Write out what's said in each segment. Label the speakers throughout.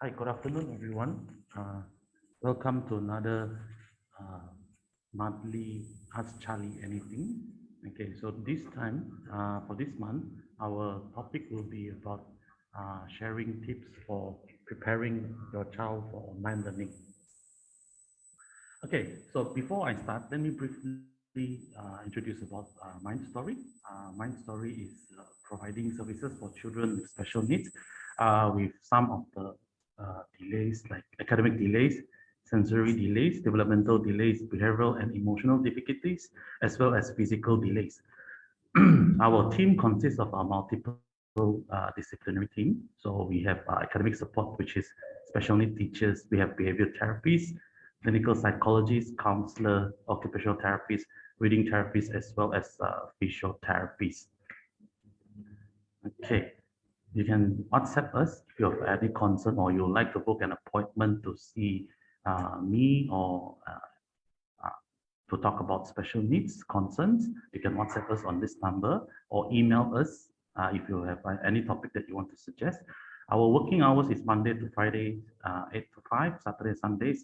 Speaker 1: Hi, good afternoon, everyone. Welcome to another uh, monthly Ask Charlie Anything. Okay, so this time, for this month, our topic will be about sharing tips for preparing your child for online learning. Okay, so before I start, let me briefly introduce about Mind Story. Mind Story is providing services for children with special needs with some of the delays like academic delays, sensory delays, developmental delays, behavioral and emotional difficulties, as well as physical delays. Our team consists of a multiple disciplinary team. So we have academic support, which is special need teachers. We have behavior therapists, clinical psychologists, counselor, occupational therapists, reading therapists, as well as physiotherapists. Okay, you can WhatsApp us if you have any concern or you would like to book an appointment to see me or uh, to talk about special needs concerns. You can WhatsApp us on this number or email us if you have any topic that you want to suggest. Our working hours is Monday to Friday, 8 to 5, Saturday, Sundays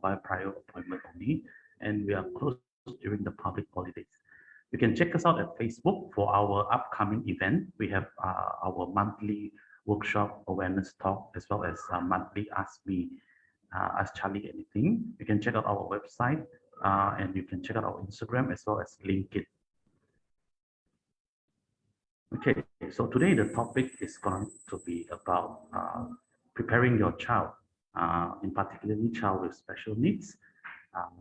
Speaker 1: by prior appointment only, and we are closed during the public holidays. You can check us out at Facebook for our upcoming event. We have our monthly workshop awareness talk as well as monthly Ask Charlie Anything. You can check out our website and you can check out our Instagram as well as LinkedIn. Okay, so today the topic is going to be about preparing your child, in particularly child with special needs, um,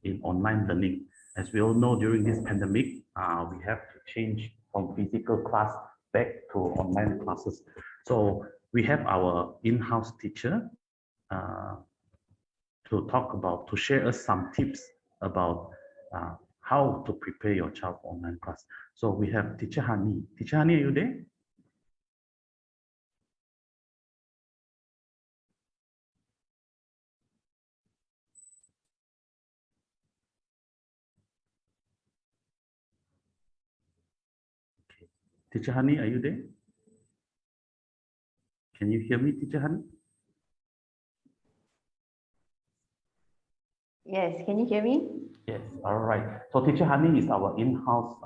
Speaker 1: in online learning. As we all know, during this pandemic, we have to change from physical class back to online classes. So we have our in-house teacher to talk about, to share us some tips about how to prepare your child for online class. So we have Teacher Hani. Teacher Hani, are you there? Teacher Hani, are you there? Can you hear me, Teacher Hani?
Speaker 2: Yes, can you hear me?
Speaker 1: Yes, all right. So Teacher Hani is our in-house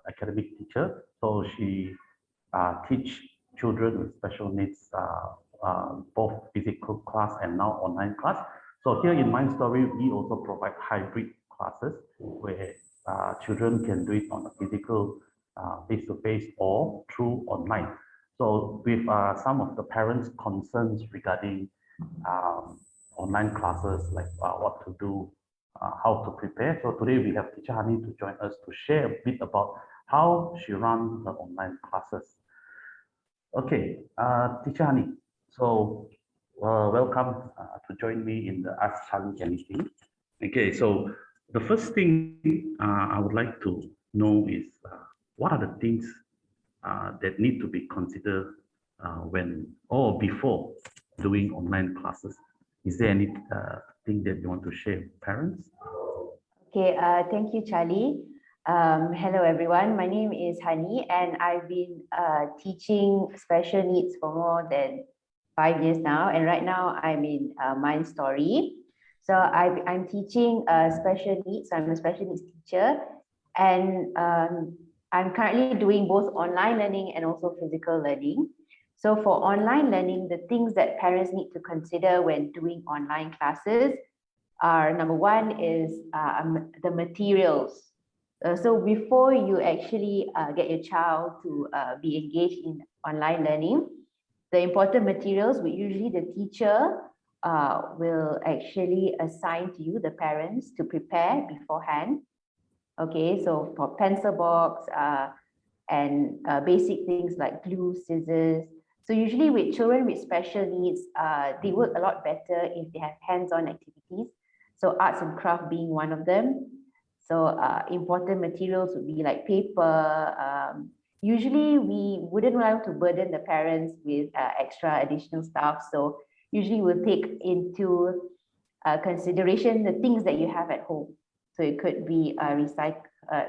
Speaker 1: academic teacher. So she teach children with special needs, both physical class and now online class. So here in My Story, we also provide hybrid classes where children can do it on a physical face-to-face or through online. So with some of the parents' concerns regarding um, online classes, like what to do, how to prepare. So today we have Teacher Hani to join us to share a bit about how she runs her online classes. Okay, Teacher Hani, so welcome to join me in the Ask Charlie Anything. Okay, so the first thing I would like to know is what are the things that need to be considered when or before doing online classes? Is there any thing that you want to share with parents?
Speaker 2: Okay, thank you, Charlie. Hello, everyone. My name is Hani, and I've been teaching special needs for more than 5 years now. And right now, I'm in Mind Story. So I'm teaching special needs. So I'm a special needs teacher, and I'm currently doing both online learning and also physical learning. So for online learning, the things that parents need to consider when doing online classes are number one is the materials. So before you actually get your child to be engaged in online learning, the important materials will usually the teacher will actually assign to you, the parents, to prepare beforehand. Okay, so for pencil box and basic things like glue, scissors. So usually with children with special needs, they work a lot better if they have hands-on activities. So arts and craft being one of them. So important materials would be like paper. Usually we wouldn't want to burden the parents with extra additional stuff. So usually we'll take into consideration the things that you have at home. So it could be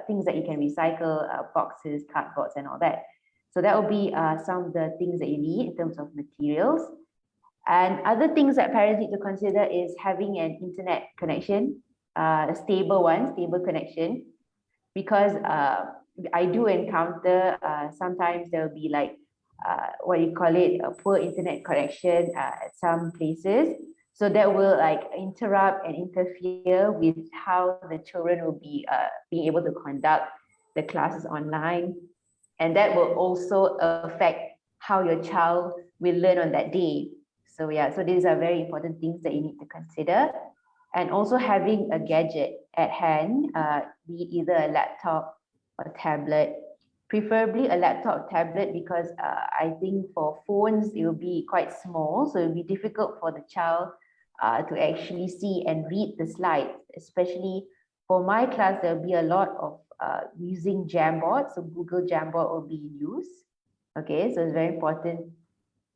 Speaker 2: things that you can recycle, boxes, cardboards, and all that. So that will be some of the things that you need in terms of materials. And other things that parents need to consider is having an internet connection, a stable one, stable connection, because I do encounter sometimes there'll be like what you call it, a poor internet connection at some places. So that will like interrupt and interfere with how the children will be being able to conduct the classes online. And that will also affect how your child will learn on that day. So yeah, so these are very important things that you need to consider. And also having a gadget at hand, be it either a laptop or tablet, preferably a laptop or tablet, because I think for phones, it will be quite small. So it'll be difficult for the child to actually see and read the slides, especially for my class, there'll be a lot of using Jamboard. So Google Jamboard will be used. Okay, so it's very important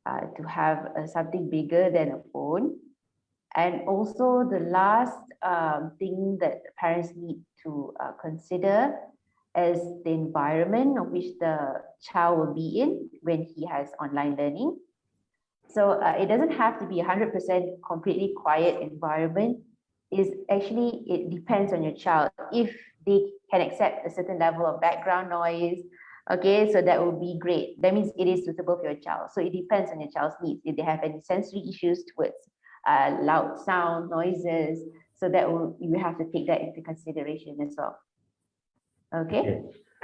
Speaker 2: to have something bigger than a phone. And also the last thing that parents need to consider is the environment of which the child will be in when he has online learning. So it doesn't have to be 100% completely quiet environment. Is actually, it depends on your child. If they can accept a certain level of background noise, okay, so that would be great. That means it is suitable for your child. So it depends on your child's needs. If they have any sensory issues towards loud sound, noises, so that will, you have to take that into consideration as well. Okay.
Speaker 1: Okay.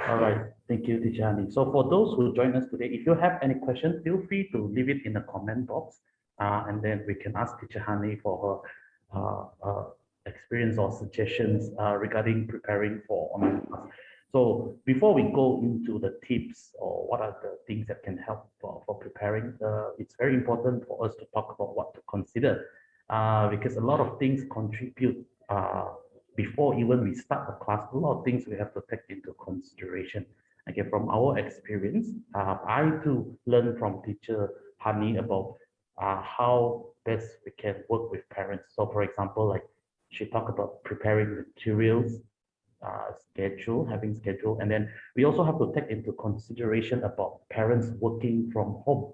Speaker 1: All right. Thank you, Teacher Hani. So for those who join us today, if you have any questions, feel free to leave it in the comment box, and then we can ask Teacher Hani for her experience or suggestions regarding preparing for online class. So before we go into the tips or what are the things that can help for preparing, it's very important for us to talk about what to consider, because a lot of things contribute before even we start the class, a lot of things we have to take into consideration. Okay, from our experience, I too learned from teacher Hani about how best we can work with parents. So for example, like she talked about preparing materials, schedule, having schedule, and then we also have to take into consideration about parents working from home.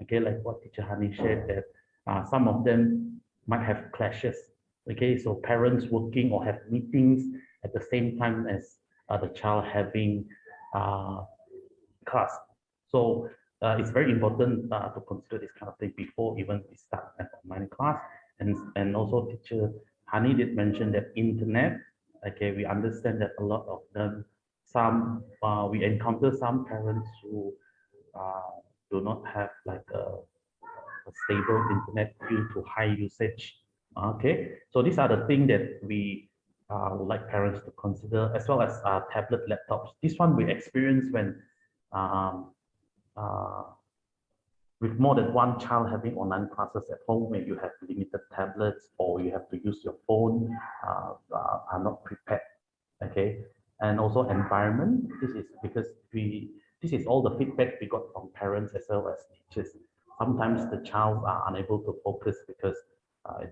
Speaker 1: Okay, like what teacher Hani shared that some of them might have clashes. Okay, so parents working or have meetings at the same time as the child having uh, class. So it's very important to consider this kind of thing before even we start an online class. And also teacher Hani did mention that internet, okay, we understand that a lot of them, some, we encounter some parents who uh, do not have like a stable internet due to high usage. Okay, so these are the things that we would like parents to consider, as well as tablet laptops. This one we experience when um, uh, with more than one child having online classes at home, when you have limited tablets or you have to use your phone, are not prepared. Okay, and also environment. This is because this is all the feedback we got from parents as well as teachers. Sometimes the child are unable to focus because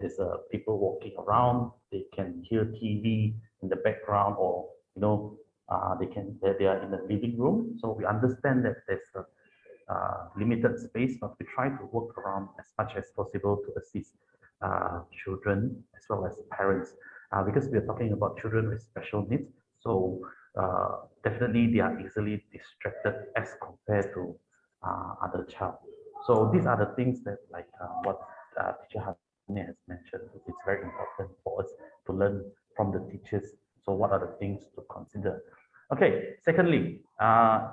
Speaker 1: there's people walking around. They can hear TV in the background, or they are in the living room. So we understand that there's a limited space, but we try to work around as much as possible to assist children as well as parents, because we are talking about children with special needs. So definitely they are easily distracted as compared to other child. So these are the things that like what teacher Hani has mentioned. It's very important for us to learn from the teachers. So what are the things to consider? Okay, secondly,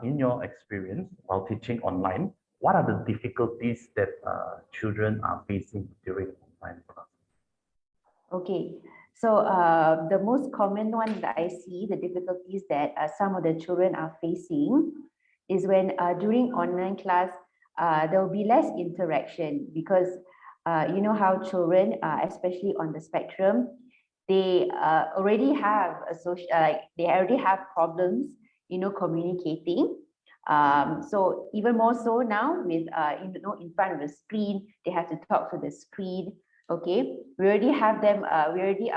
Speaker 1: in your experience while teaching online, what are the difficulties that children are facing during online class?
Speaker 2: Okay, so the most common one that I see, the difficulties that some of the children are facing is when during online class, there will be less interaction because you know how children, especially on the spectrum, they already have a social, they already have problems, you know, communicating. So even more so now with, in front of the screen, they have to talk to the screen. Okay, we already have them, we already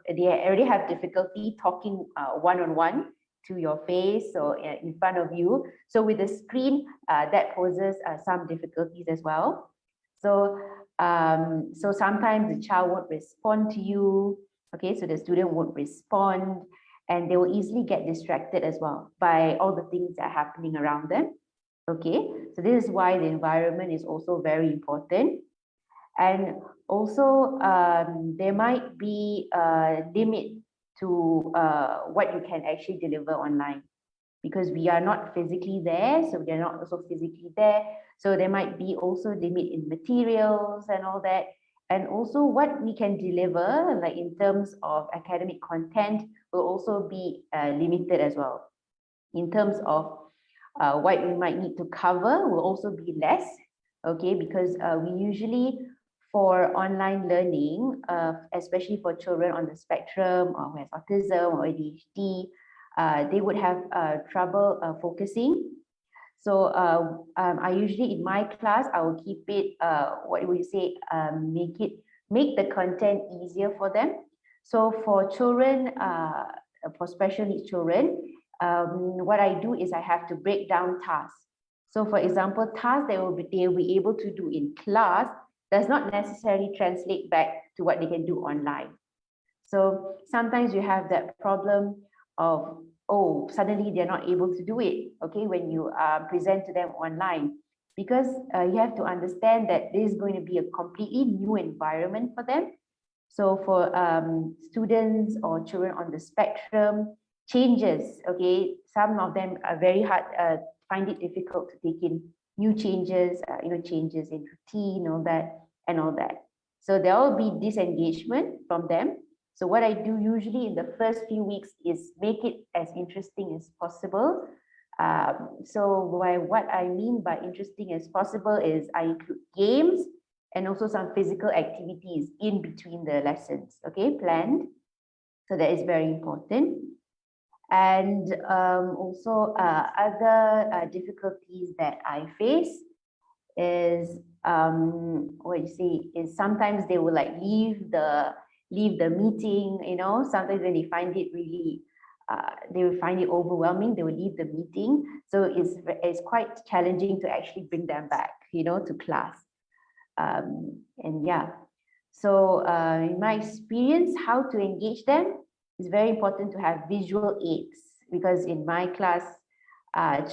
Speaker 2: they already have difficulty talking one-on-one to your face or in front of you. So with the screen, that poses some difficulties as well. So, so sometimes the child won't respond to you. Okay, so the student won't respond, and they will easily get distracted as well by all the things that are happening around them. Okay, so this is why the environment is also very important. And also, there might be a limit to what you can actually deliver online because we are not physically there, so they're not also physically there. So there might be also limit in materials and all that. And also what we can deliver, like in terms of academic content, will also be limited as well. In terms of what we might need to cover will also be less, okay, because we usually for online learning, especially for children on the spectrum or who has autism or ADHD, they would have trouble focusing. So I usually in my class, I will keep it, what would you say, make the content easier for them. So for children, for special needs children, what I do is I have to break down tasks. So for example, tasks they'll be able to do in class does not necessarily translate back to what they can do online. So sometimes you have that problem of, oh, suddenly they're not able to do it, okay, when you present to them online. Because you have to understand that this is going to be a completely new environment for them. So for students or children on the spectrum, changes, okay, some of them are very hard, find it difficult to take in new changes, changes in routine, all that, and all that. So there will be disengagement from them. So what I do usually in the first few weeks is make it as interesting as possible. So what I mean by interesting as possible is I include games and also some physical activities in between the lessons, okay, planned. So that is very important. And also other difficulties that I face is what you see is sometimes they will like leave the meeting, sometimes when they find it really they will find it overwhelming, they will leave the meeting. So it's quite challenging to actually bring them back, to class. And yeah, so in my experience, how to engage them is very important to have visual aids because in my class,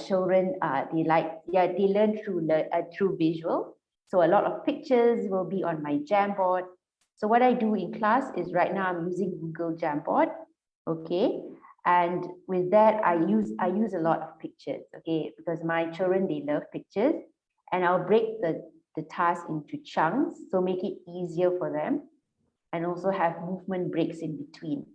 Speaker 2: children they learn through visual. So a lot of pictures will be on my Jamboard. So what I do in class is right now I'm using Google Jamboard, okay, and with that I use a lot of pictures, okay, because my children they love pictures, and I'll break the task into chunks, so make it easier for them, and also have movement breaks in between.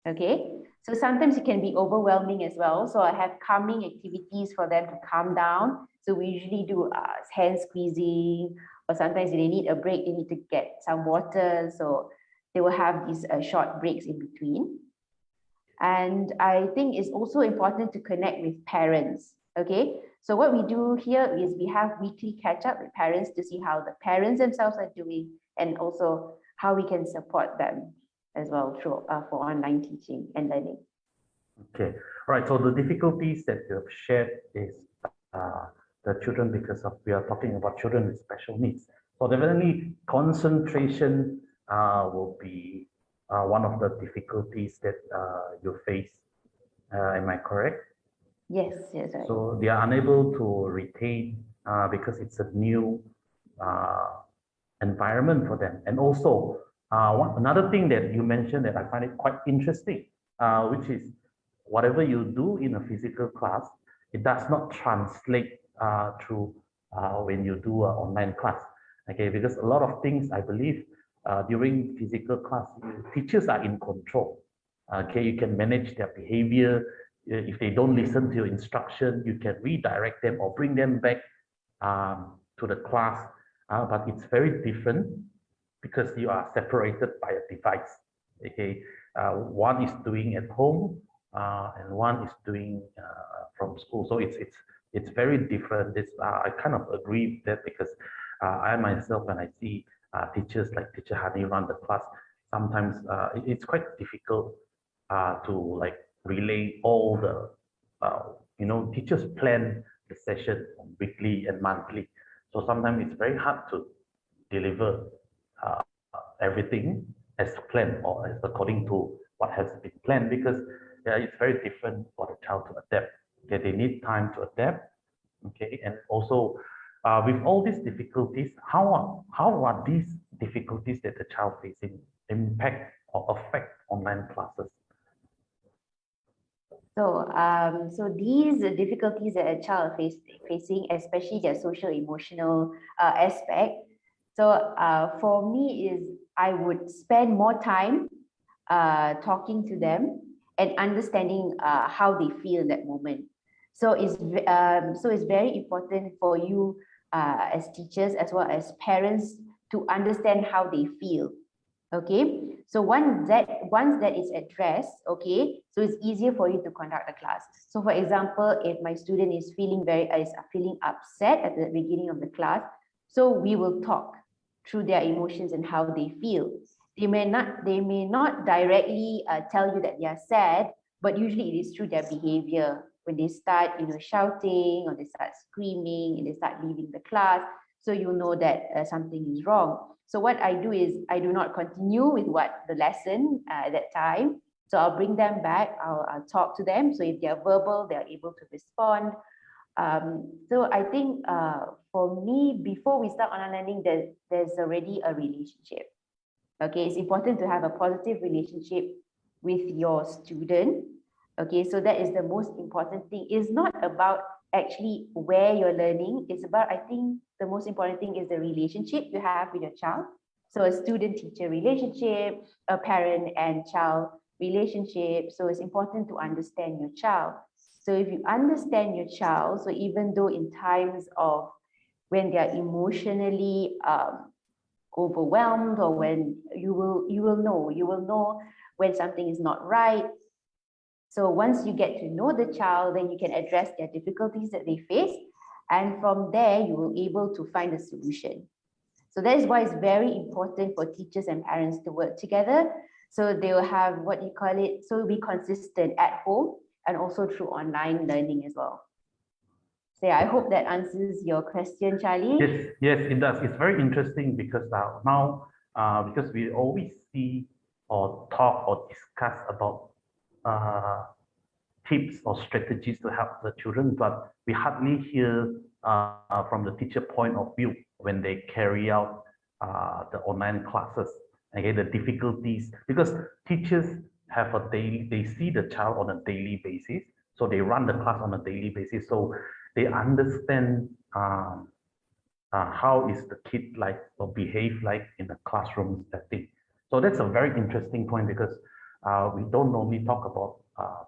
Speaker 2: Okay, so sometimes it can be overwhelming as well. So I have calming activities for them to calm down. So we usually do hand squeezing, or sometimes if they need a break, they need to get some water. So they will have these short breaks in between. And I think it's also important to connect with parents. Okay, so what we do here is we have weekly catch up with parents to see how the parents themselves are doing and also how we can support them as well through for online teaching and learning.
Speaker 1: Okay, all right. So the difficulties that you have shared is the children because of we are talking about children with special needs. So definitely concentration will be one of the difficulties that you face. Am I correct?
Speaker 2: Yes, yes, right.
Speaker 1: So they are unable to retain because it's a new uh, environment for them. And also, another thing that you mentioned that I find it quite interesting, which is whatever you do in a physical class, it does not translate through when you do an online class. Okay, because a lot of things I believe during physical class, teachers are in control. Okay, you can manage their behavior. If they don't listen to your instruction, you can redirect them or bring them back to the class. But it's very different because you are separated by a device. Okay, one is doing at home and one is doing from school. So it's very different. I kind of agree with that because I myself, when I see teachers like Teacher Hani run the class, sometimes it's quite difficult to like relay all the teachers plan the session weekly and monthly. So sometimes it's very hard to deliver uh, everything as planned or as according to what has been planned, because it's very different for the child to adapt. Okay, they need time to adapt. Okay, and also with all these difficulties, how are these difficulties that the child facing impact or affect online classes?
Speaker 2: So these difficulties that a child facing, especially their social emotional aspect. So for me is I would spend more time talking to them and understanding how they feel in that moment. So it's very important for you as teachers as well as parents to understand how they feel. Okay, so once that is addressed, okay, so it's easier for you to conduct the class. So for example, if my student is feeling upset at the beginning of the class, so we will talk through their emotions and how they feel. They may not directly tell you that they are sad, but usually it is through their behavior. When they start shouting, or they start screaming, and they start leaving the class, so you know that something is wrong. So what I do is I do not continue with what the lesson at that time. So I'll bring them back. I'll talk to them. So if they are verbal, they are able to respond. So I think for me, before we start online learning, there's already a relationship. Okay, it's important to have a positive relationship with your student. Okay, so that is the most important thing. It's not about actually where you're learning. It's about, I think, the most important thing is the relationship you have with your child. So a student-teacher relationship, a parent and child relationship. So it's important to understand your child. So if you understand your child, so even though in times of when they are emotionally overwhelmed, or when you will know when something is not right. So once you get to know the child, then you can address their difficulties that they face, and from there you will able to find a solution. So that is why it's very important for teachers and parents to work together, so they will have what you call it, so be consistent at home and also through online learning as well. So yeah, I hope that answers your question, Charlie.
Speaker 1: Yes, yes, it does. It's very interesting because now, because we always see or talk or discuss about uh, tips or strategies to help the children, but we hardly hear from the teacher point of view when they carry out the online classes. Okay, the difficulties, because teachers have a daily, they see the child on a daily basis, so they run the class on a daily basis, so they understand how is the kid like or behave like in the classroom setting. So that's a very interesting point because we don't normally talk about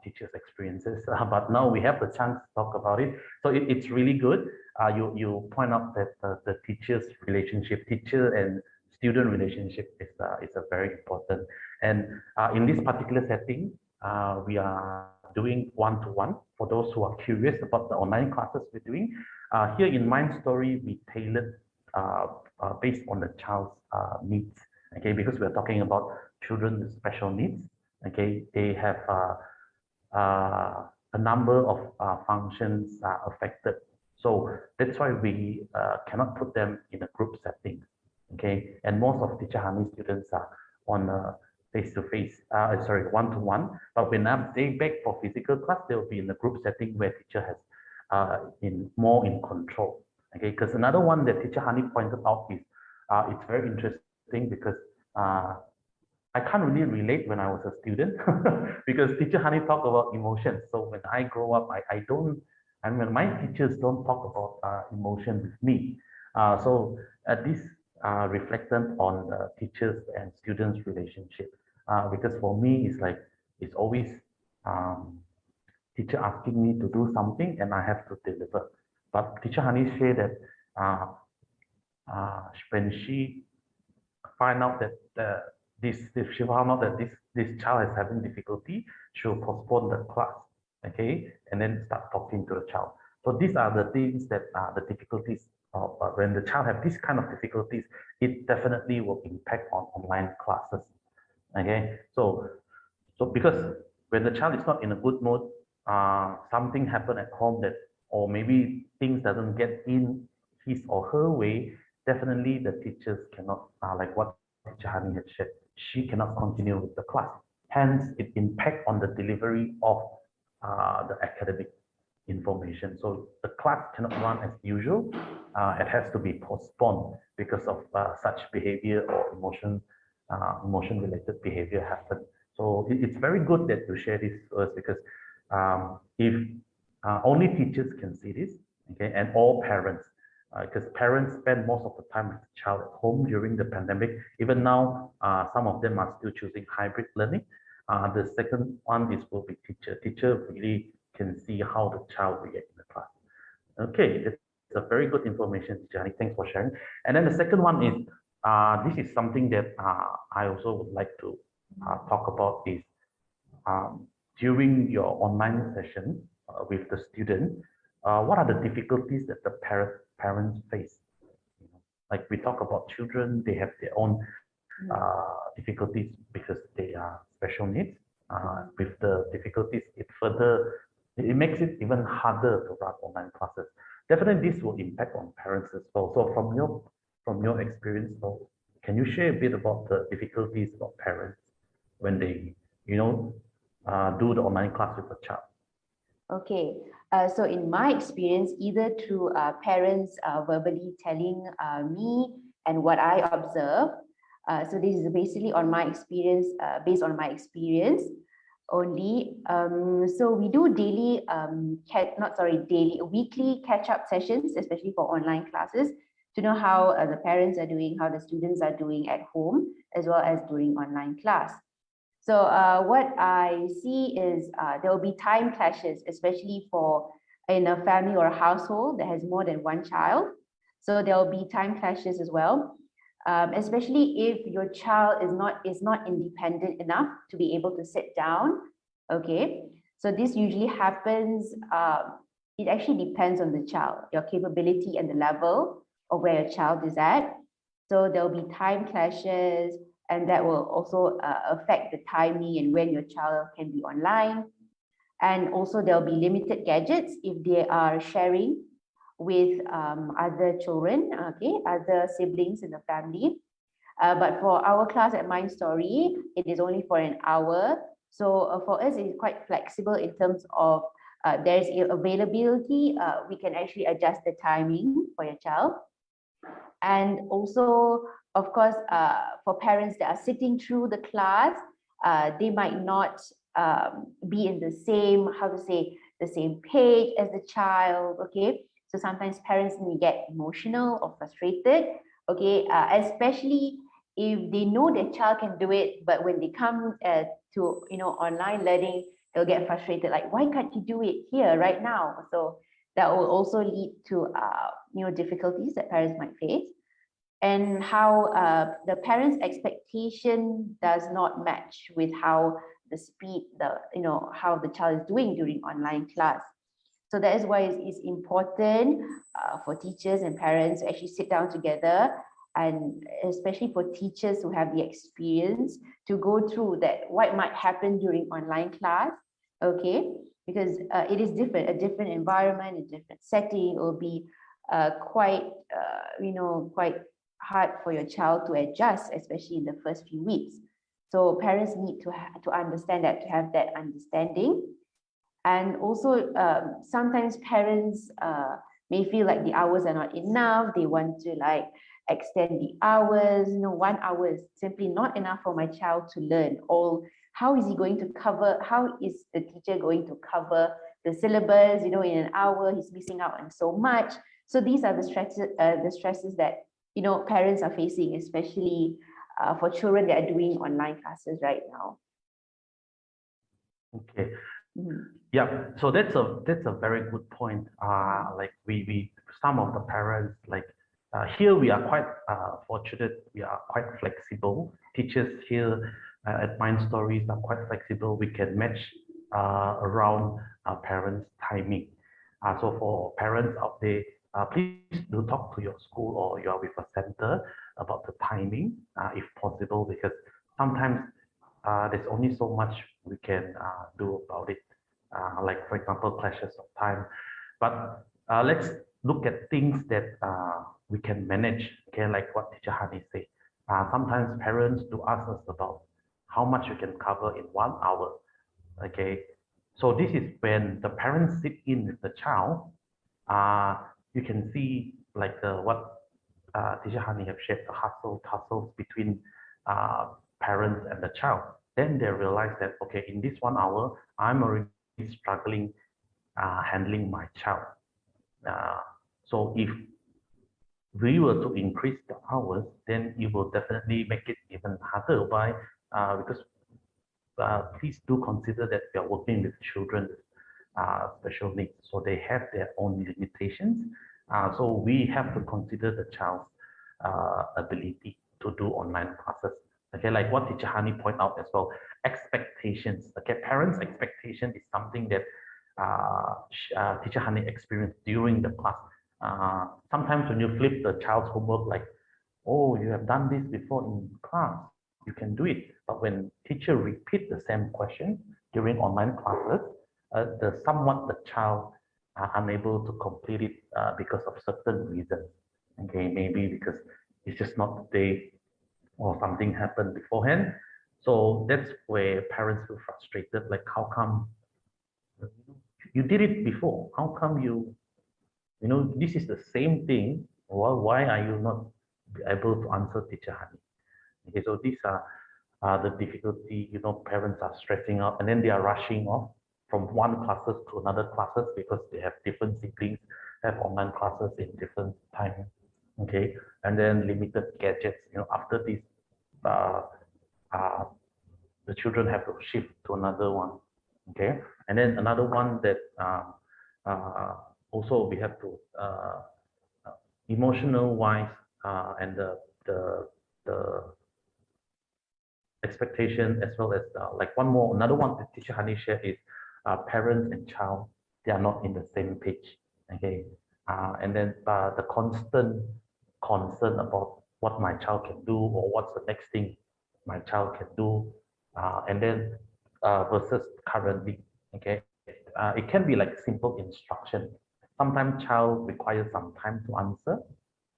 Speaker 1: teachers' experiences, but now we have the chance to talk about it. So it's really good. You point out that the teachers' relationship, teacher and student relationship is a very important. And in this particular setting, we are doing one-to-one for those who are curious about the online classes we're doing. Here in Mind Story, we tailored based on the child's needs. Okay, because we're talking about children with special needs. Okay, they have a number of functions affected. So that's why we cannot put them in a group setting. Okay, and most of Teacher Hani students are on a face-to-face, sorry, one-to-one. But when they beg for physical class, they'll be in a group setting where teacher has in more in control. Okay, because another one that Teacher Hani pointed out is it's very interesting because uh, I can't really relate when I was a student because Teacher Hani talked about emotions. So when I grow up, I don't, and when my teachers don't talk about emotion with me. This reflected on the teachers and students relationship because for me it's like it's always um, teacher asking me to do something and I have to deliver. But Teacher Hani said that uh, when she find out that this if she found out that this child is having difficulty, she'll postpone the class, okay, and then start talking to the child. So these are the things that are the difficulties of when the child have this kind of difficulties, it definitely will impact on online classes. Okay, so because when the child is not in a good mood, something happened at home that, or maybe things doesn't get in his or her way, definitely the teachers cannot, like what Teacher Hani had shared, she cannot continue with the class. Hence, it impact on the delivery of the academic information. So the class cannot run as usual. It has to be postponed because of such behavior or emotion related behavior happen. So it's very good that you share this first because if only teachers can see this, okay, and all parents, because parents spend most of the time with the child at home during the pandemic. Even now, some of them are still choosing hybrid learning. The second one is will be teacher. Teacher really can see how the child react in the class. Okay, that's a very good information, Johnny. Thanks for sharing. And then the second one is this is something that I also would like to talk about is um, during your online session with the student, what are the difficulties that the parents face? You know, like we talk about children, they have their own difficulties because they are special needs. With the difficulties, it makes it even harder to run online classes. Definitely, this will impact on parents as well. So, from your experience, so can you share a bit about the difficulties of parents when they, you know, do the online class with a child?
Speaker 2: Okay, so in my experience, either through parents verbally telling me and what I observe, so this is basically on my experience, based on my experience only. So we do daily, weekly catch-up sessions, especially for online classes, to know how the parents are doing, how the students are doing at home, as well as during online class. So what I see is there will be time clashes, especially for in a family or a household that has more than one child. So there will be time clashes as well, especially if your child is not independent enough to be able to sit down. Okay, so this usually happens. It actually depends on the child, your capability and the level of where your child is at. So there will be time clashes, and that will also affect the timing and when your child can be online. And also there'll be limited gadgets if they are sharing with other children, okay, other siblings in the family. But for our class at Mind Story, it is only for an hour. So for us, it's quite flexible in terms of there's availability. We can actually adjust the timing for your child. And also, of course, for parents that are sitting through the class, they might not be in the same, how to say, the same page as the child, okay? So sometimes parents may get emotional or frustrated, okay? Especially if they know their child can do it, but when they come to, online learning, they'll get frustrated, like, why can't you do it here right now? So that will also lead to difficulties that parents might face, and how the parents' expectation does not match with how the speed, how the child is doing during online class. So that is why it's important for teachers and parents to actually sit down together, and especially for teachers who have the experience to go through that what might happen during online class, okay? Because it is different, a different environment, a different setting. It will be quite hard for your child to adjust, especially in the first few weeks. So parents need to understand that, to have that understanding. And also, sometimes parents may feel like the hours are not enough. They want to like extend the hours. 1 hour is simply not enough for my child to learn. Or how is he going to cover? How is the teacher going to cover the syllabus? In an hour, he's missing out on so much. So these are the stresses that parents are facing, especially for children that are doing online classes right now.
Speaker 1: Okay.
Speaker 2: Mhm.
Speaker 1: Yeah, so that's a very good point. Like we some of the parents like here we are quite fortunate. We are quite flexible. Teachers here at Mind Stories are quite flexible. We can match around our parents' timing. So for parents out there, please do talk to your school or you are with a center about the timing, if possible, because sometimes there's only so much we can do about it. Like for example, clashes of time. But let's look at things that we can manage, okay, like what teacher Hani said. Sometimes parents do ask us about how much you can cover in 1 hour, okay. So this is when the parents sit in with the child. Uh, you can see like what teacher Hani have shared, the tussles between uh, parents and the child. Then they realize that, okay, in this 1 hour, I'm already struggling handling my child. Uh, so if we were to increase the hours, then it will definitely make it even harder. Why? Because please do consider that we are working with children with special needs, so they have their own limitations. So we have to consider the child's ability to do online classes. Okay, like what teacher Hani point out as well, expectations. Okay, parents' expectation is something that teacher Hani experienced during the class. Sometimes when you flip the child's homework, like, oh, you have done this before in class, you can do it. But when teacher repeat the same question during online classes, the child are unable to complete it because of certain reasons. Okay, maybe because it's just not the day or something happened beforehand. So that's where parents feel frustrated. Like, how come you did it before? How come this is the same thing? Well, why are you not able to answer teacher Hani? Okay, so these are the difficulty, parents are stressing out and then they are rushing off from one classes to another classes because they have different siblings, have online classes in different time. Okay, and then limited gadgets. After this, uh, uh, the children have to shift to another one. Okay, and then another one that uh, also we have to uh, emotional wise and the expectation as well as like another one that teacher Hani shared is parents and child, they are not in the same page. Okay, and then the constant concern about what my child can do or what's the next thing my child can do, and then versus currently. Okay, it can be like simple instruction. Sometimes child requires some time to answer.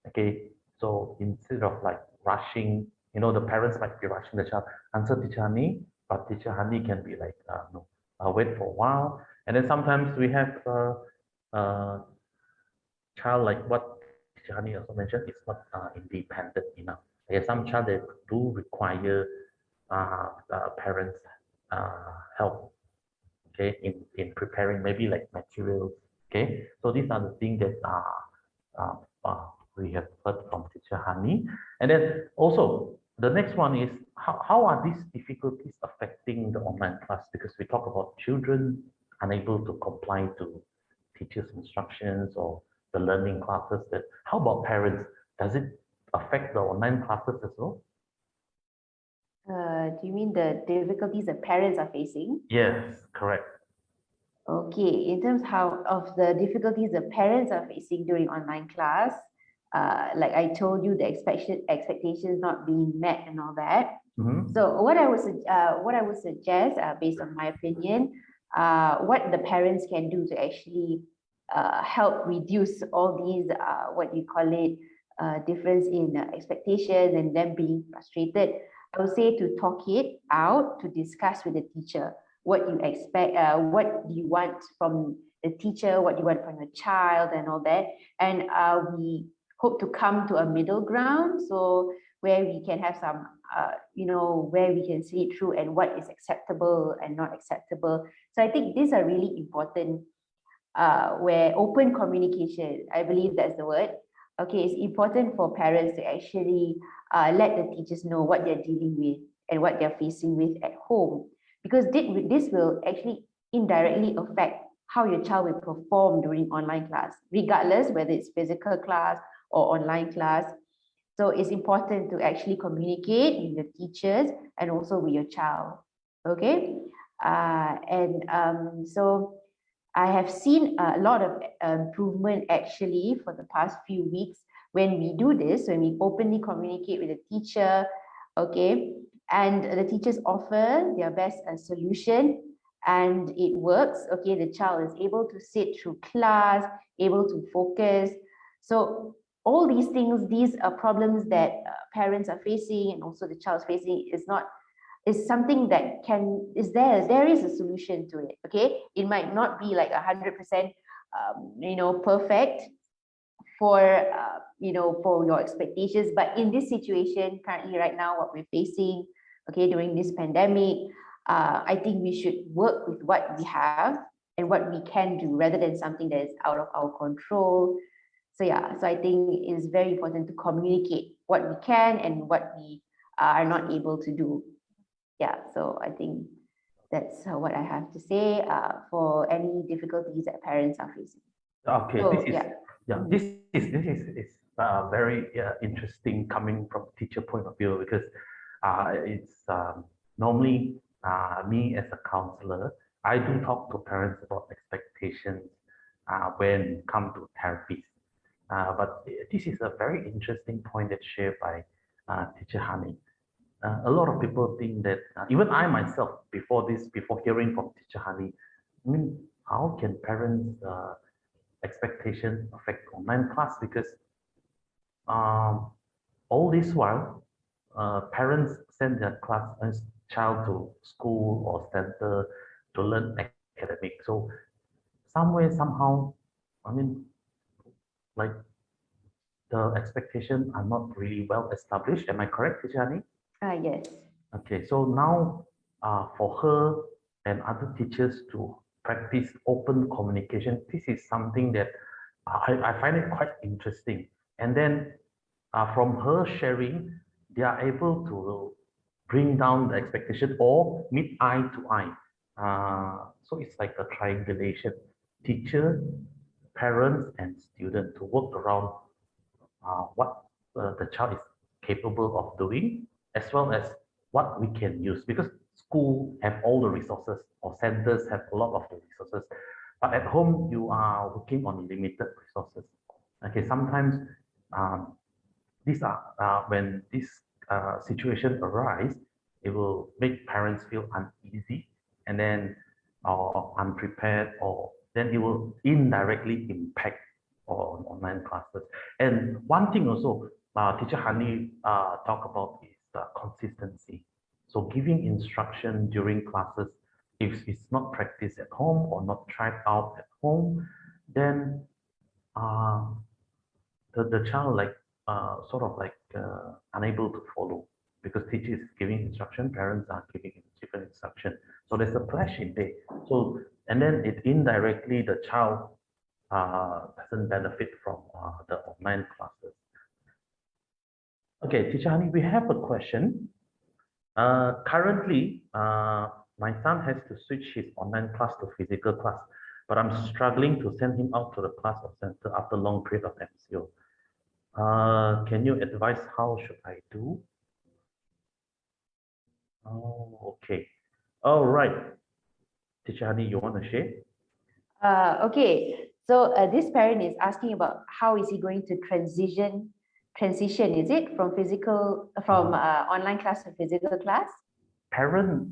Speaker 1: Okay, so instead of like rushing, the parents might be rushing the child, answer teacher Hani, but teacher Hani can be like, no, wait for a while. And then sometimes we have uh, child like what teacher Hani also mentioned, is not independent enough. Okay, some child they do require parents help, okay, in preparing maybe like materials. Okay, so these are the things that uh, uh, we have heard from teacher Hani. And then also the next one is how are these difficulties affecting the online class? Because we talk about children unable to comply to teachers' instructions or the learning classes. That how about parents? Does it affect the online classes as well?
Speaker 2: Do you mean the difficulties the parents are facing?
Speaker 1: Yes, correct.
Speaker 2: Okay, in terms how of the difficulties the parents are facing during online class, like I told you, the expectations not being met and all that.
Speaker 1: Mm-hmm.
Speaker 2: So what I would suggest, based on my opinion, what the parents can do to actually help reduce all these what you call it difference in expectations and them being frustrated. I would say to talk it out, to discuss with the teacher what you expect, what you want from the teacher, what you want from the child, and all that. And we hope to come to a middle ground, so where we can have some, where we can see it through and what is acceptable and not acceptable. So I think these are really important. Where open communication, I believe that's the word. Okay, it's important for parents to actually let the teachers know what they're dealing with and what they're facing with at home, because this will actually indirectly affect how your child will perform during online class, regardless whether it's physical class or online class. So it's important to actually communicate with the teachers and also with your child. Okay. So I have seen a lot of improvement actually for the past few weeks when we do this, when we openly communicate with the teacher, okay, and the teachers offer their best solution and it works, okay, the child is able to sit through class, able to focus. So all these things, these are problems that parents are facing and also the child's facing is something that there is a solution to it. Okay, it might not be like 100% perfect for for your expectations, but in this situation currently right now, what we're facing, okay, during this pandemic, I think we should work with what we have and what we can do rather than something that is out of our control. So yeah, so I think it is very important to communicate what we can and what we are not able to do. Yeah, so I think that's what I have to say for any difficulties that parents are facing.
Speaker 1: Okay,
Speaker 2: So yeah.
Speaker 1: yeah, this is very interesting coming from teacher point of view, because it's normally me as a counselor, I do talk to parents about expectations when come to therapies. But this is a very interesting point that's shared by teacher Hani. A lot of people think that even I myself, before hearing from teacher Hani, I mean, how can parents expectation affect online class? Because um, all this while, parents send their child to school or center to learn academic. So somewhere, somehow, I mean, like the expectation are not really well established. Am I correct, Tijani?
Speaker 2: Yes.
Speaker 1: Okay, so now for her and other teachers to practice open communication, this is something that I find it quite interesting. And then from her sharing, they are able to bring down the expectation or meet eye to eye. So it's like a triangulation, teacher, parents, and student to work around what the child is capable of doing, as well as what we can use. Because school have all the resources, or centers have a lot of the resources, but at home you are working on limited resources. Okay, sometimes um, these are when this situation arise, it will make parents feel uneasy, and then or unprepared, or then it will indirectly impact on online classes. And one thing also, teacher Hani talk about is consistency. So giving instruction during classes, if it's not practiced at home or not tried out at home, then uh, the child like sort of like unable to follow, because teacher is giving instruction, parents are giving different instruction. So there's a clash in there. So and then it indirectly the child doesn't benefit from the online classes. Okay, teacher Hani, we have a question. Currently, my son has to switch his online class to physical class, but I'm struggling to send him out to the class or center after long period of MCO. Can you advise how should I do? Oh, okay. All right. Teacher Hani, you want to share?
Speaker 2: Okay, so this parent is asking about how is he going to transition, is it from online class to physical class?
Speaker 1: Parent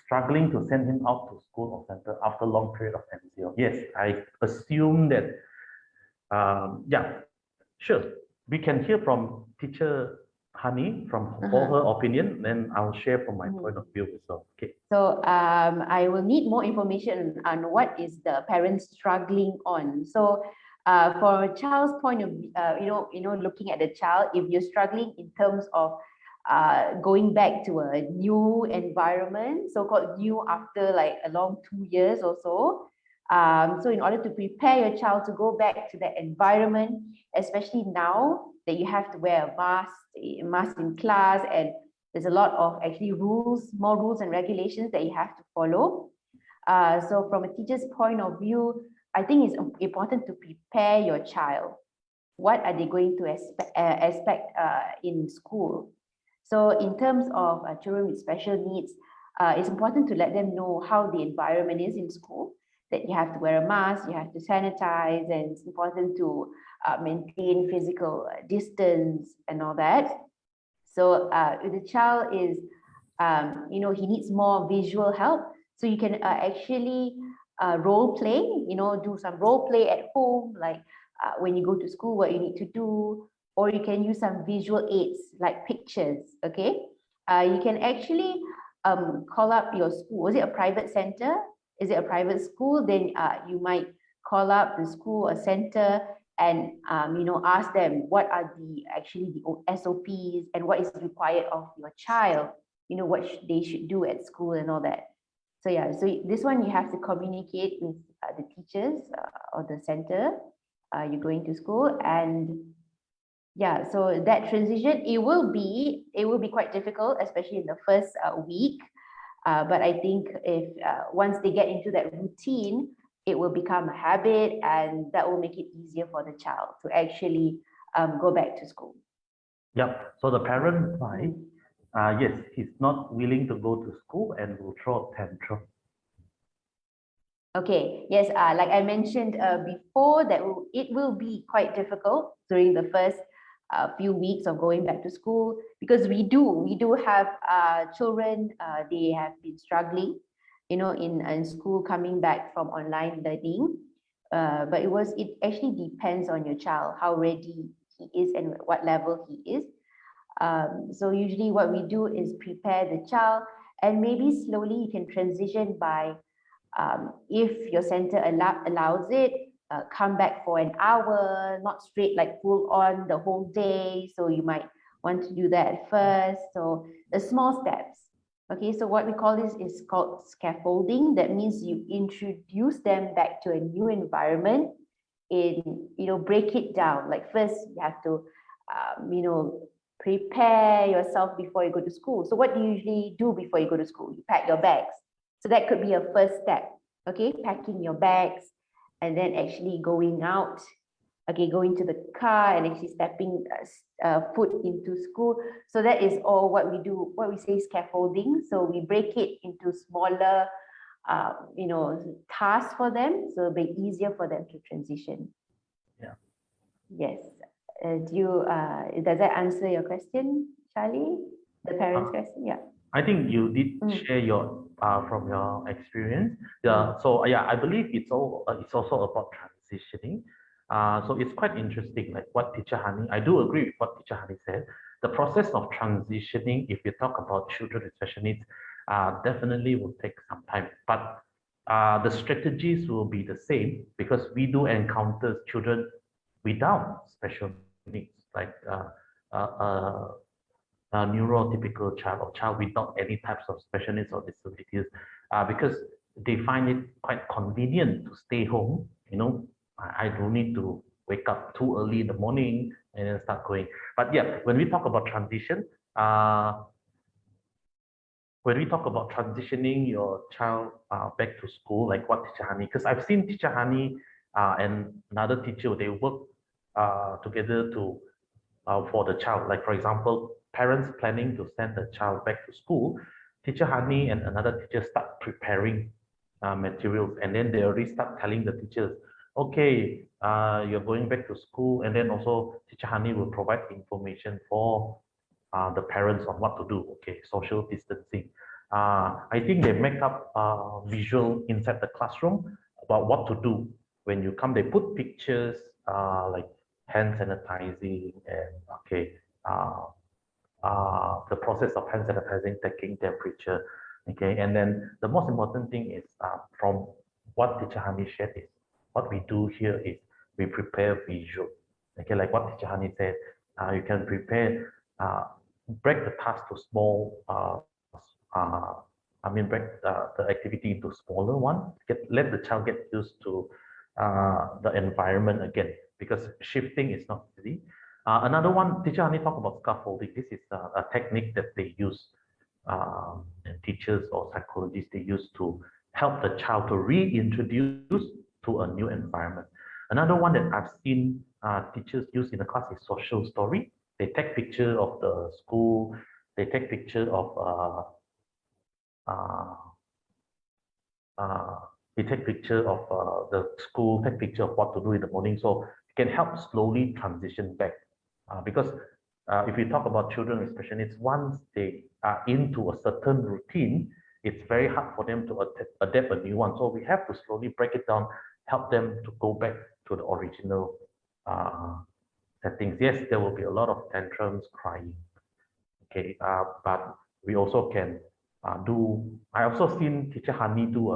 Speaker 1: struggling to send him out to school or center after long period of MCO. Yes, I assume that. Yeah, sure. We can hear from teacher Hani from for her opinion, then I'll share from my point of view as well. Okay.
Speaker 2: So I will need more information on what is the parent struggling on. So for a child's point of looking at the child, if you're struggling in terms of going back to a new environment, so-called new after like a long 2 years or so. So in order to prepare your child to go back to that environment, especially now that you have to wear a mask in class, and there's a lot of actually more rules and regulations that you have to follow. So from a teacher's point of view, I think it's important to prepare your child. What are they going to expect in school? So in terms of children with special needs, it's important to let them know how the environment is in school, that you have to wear a mask, you have to sanitize, and it's important to maintain physical distance and all that. So if the child is, he needs more visual help. So you can actually role play, do some role play at home, like when you go to school, what you need to do, or you can use some visual aids like pictures, okay? You can actually call up your school. Was it a private center? Is it a private school? Then you might call up the school or center and ask them what are the SOPs and what is required of your child, what they should do at school and all that. So yeah, so this one you have to communicate with the teachers or the center you're going to school. And yeah, so that transition, it will be quite difficult, especially in the first week. But I think if once they get into that routine, it will become a habit, and that will make it easier for the child to actually go back to school.
Speaker 1: Yep. So the parent replied, yes, he's not willing to go to school and will throw a tantrum.
Speaker 2: Okay, yes, like I mentioned before, it will be quite difficult during the first few weeks of going back to school, because we do have children, they have been struggling, in school, coming back from online learning. But it actually depends on your child, how ready he is and what level he is. So usually what we do is prepare the child, and maybe slowly you can transition by, if your center allows it, come back for an hour, not straight like full on the whole day. So you might want to do that at first. So the small steps. Okay, so what we call this is called scaffolding. That means you introduce them back to a new environment break it down. Like first you have to, prepare yourself before you go to school. So what do you usually do before you go to school? You pack your bags. So that could be a first step, okay? Packing your bags and then actually going out, okay, going to the car and actually stepping foot into school. So that is all what we do, what we say scaffolding. So we break it into smaller, tasks for them, so it'll be easier for them to transition.
Speaker 1: Yeah.
Speaker 2: Yes. Does that answer your question, Charlie? The parents' question? Yeah.
Speaker 1: I think you did
Speaker 2: Mm.
Speaker 1: share your from your experience. Yeah. So yeah, I believe it's also about transitioning. So it's quite interesting, like what Teacher Hani. I do agree with what Teacher Hani said. The process of transitioning, if you talk about children with special needs, definitely will take some time. But the strategies will be the same, because we do encounter children without special needs, like uh, uh, a neurotypical child or child without any types of special needs or disabilities, because they find it quite convenient to stay home. I don't need to wake up too early in the morning and then start going. But yeah, when we talk about transitioning your child back to school, like what Teacher Hani, because I've seen Teacher Hani and another teacher, they work together to for the child. Like for example, parents planning to send the child back to school, Teacher Hani and another teacher start preparing materials, and then they already start telling the teachers, okay, you're going back to school, and then also Teacher Hani will provide information for the parents on what to do. Okay, social distancing. I think they make up visual inside the classroom about what to do when you come. They put pictures like hand sanitizing and okay, the process of hand sanitizing, taking temperature. Okay, and then the most important thing is from what Teacher Hani shared is what we do here is we prepare visual. Okay, like what Teacher Hani said, you can prepare, break the task to small, break the activity into smaller one. Let the child get used to the environment again, because shifting is not easy. Another one, Teacher Hani talk about scaffolding. This is a technique that they use, and teachers or psychologists, they use to help the child to reintroduce to a new environment. Another one that I've seen teachers use in the class is social story. They take picture of the school, they take picture of uh, uh, we take picture of the school, take picture of what to do in the morning. So it can help slowly transition back. Because if we talk about children with special needs, once they are into a certain routine, it's very hard for them to adapt a new one. So we have to slowly break it down, help them to go back to the original settings. Yes, there will be a lot of tantrums, crying. Okay, but we also can do. I also seen teacher Hani do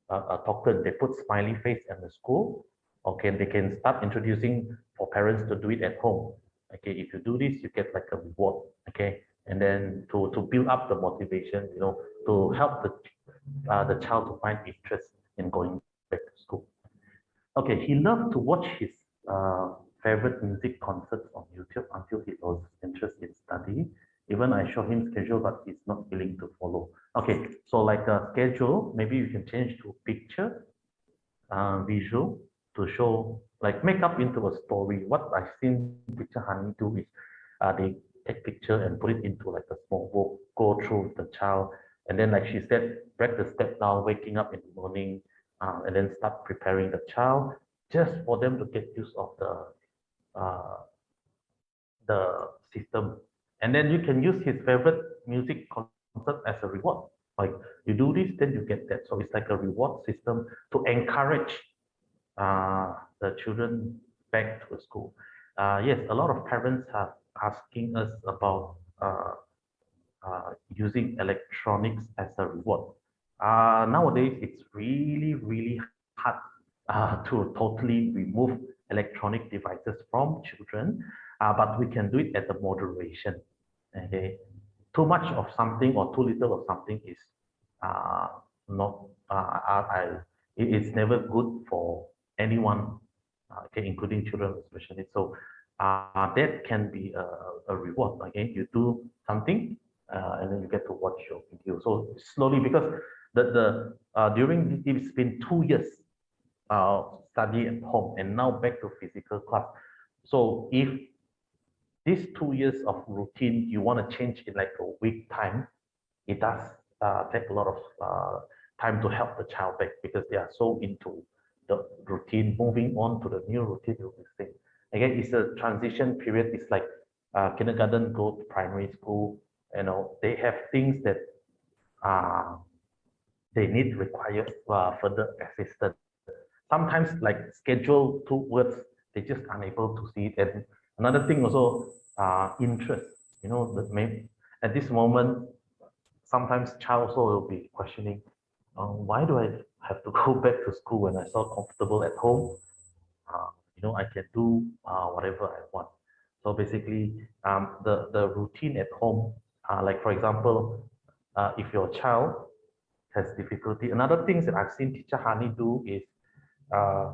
Speaker 1: a token. They put smiley face in the school. Okay, they can start introducing for parents to do it at home. Okay, if you do this, you get like a reward. Okay, and then to build up the motivation, to help the child to find interest in going back to school. Okay, he loved to watch his favorite music concerts on YouTube until he lost interest in study. Even I show him schedule, but he's not willing to follow. Okay, so like a schedule, maybe you can change to picture, visual to show, like make up into a story. What I've seen Teacher Honey do is they take picture and put it into like a small book, go through the child, and then like she said, break the step down, waking up in the morning, and then start preparing the child just for them to get use of uh, the system. And then you can use his favorite music concert as a reward. Like you do this, then you get that. So it's like a reward system to encourage the children back to school. Yes, a lot of parents are asking us about using electronics as a reward. Nowadays, it's really, really hard to totally remove electronic devices from children, but we can do it at the moderation. Okay, too much of something or too little of something is uh, not. It's never good for anyone, okay, including children especially. So that can be a reward. Okay, you do something and then you get to watch your video. So slowly, because during it's been 2 years study at home and now back to physical class. So if these 2 years of routine you want to change in like a week time, it does take a lot of time to help the child back because they are so into the routine. Moving on to the new routine will be same. Again, it's a transition period. It's like kindergarten go to primary school. They have things that uh, they need require further assistance. Sometimes like schedule 2 words, they just unable to see it. And another thing also, interest. That may at this moment sometimes child also will be questioning, why do I have to go back to school when I so comfortable at home? I can do whatever I want. So basically, the routine at home, like for example, if your child has difficulty, another things that I've seen teacher Hani do is uh,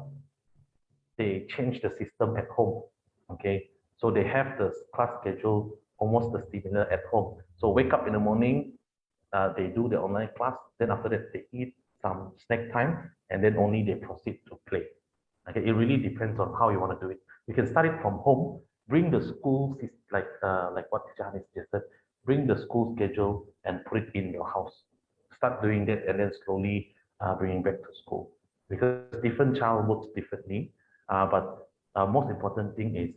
Speaker 1: they change the system at home. Okay, so they have the class schedule almost the similar at home. So wake up in the morning, they do the online class. Then after that, they eat some snack time, and then only they proceed to play. Okay, it really depends on how you want to do it. You can start it from home. Bring the school, like what Janice just said. Bring the school schedule and put it in your house. Start doing that, and then slowly bringing back to school. Because different child works differently. But most important thing is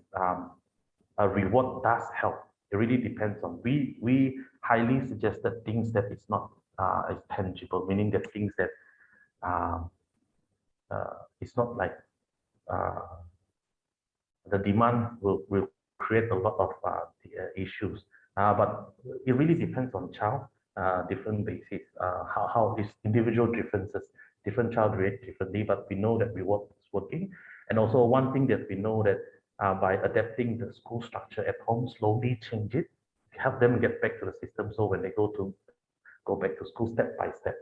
Speaker 1: a reward does help. It really depends on we highly suggested things that is not as tangible, meaning that things that uh, it's not like uh, the demand will create a lot of issues. But it really depends on child, different basis, how these individual differences, different child react differently, but we know that reward is working. And also one thing that we know that by adapting the school structure at home, slowly change it, help them get back to the system. So when they go back to school step by step,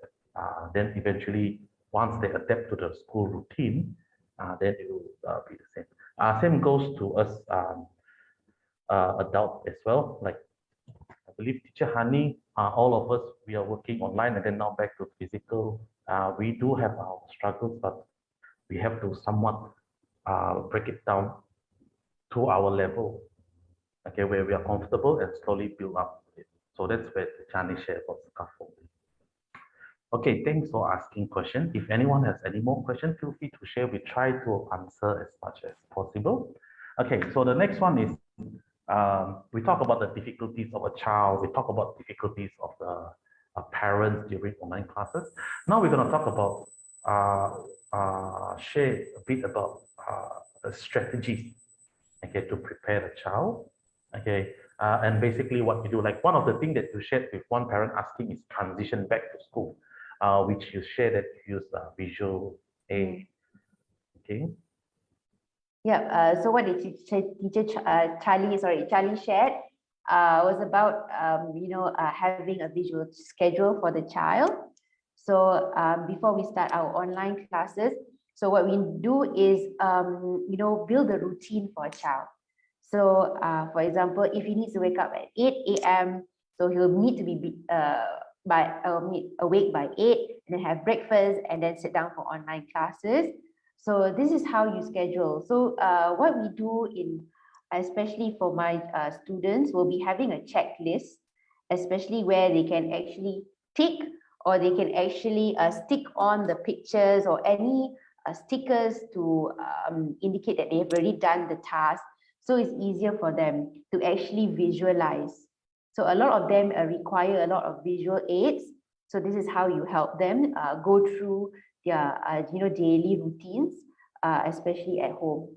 Speaker 1: then eventually once they adapt to the school routine, then it will be the same. Same goes to us adult as well. Like I believe teacher Hani, all of us, we are working online and then now back to physical. We do have our struggles, but we have to somewhat break it down to our level, okay, where we are comfortable and slowly build up it. So that's where the Chani share about scaffolding. Okay, thanks for asking question. If anyone has any more questions, feel free to share. We try to answer as much as possible. Okay, so the next one is we talk about the difficulties of a child. We talk about difficulties of the parents during online classes. Now we're going to talk about share a bit about strategies, okay, to prepare the child, okay. And basically what you do, like one of the things that you shared with one parent asking is transition back to school, which you share that you use visual aid, okay.
Speaker 2: Yeah, so what did Charlie shared was about, having a visual schedule for the child. So before we start our online classes, so what we do is, build a routine for a child. So for example, if he needs to wake up at 8 a.m., so he'll need to be awake by 8 and then have breakfast and then sit down for online classes. So this is how you schedule. So what we do especially for my students, will be having a checklist, especially where they can actually tick, or they can actually stick on the pictures or any stickers to indicate that they have already done the task. So it's easier for them to actually visualize. So a lot of them require a lot of visual aids. So this is how you help them go through their daily routines, especially at home.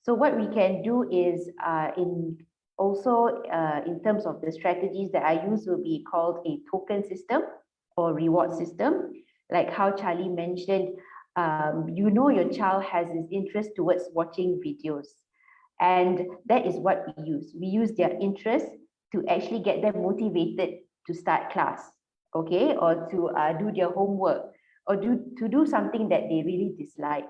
Speaker 2: So what we can do is in terms of the strategies that I use, will be called a token system or reward system. Like how Charlie mentioned, your child has this interest towards watching videos, and that is what we use. We use their interest to actually get them motivated to start class, okay, or to do their homework, or to do something that they really dislike.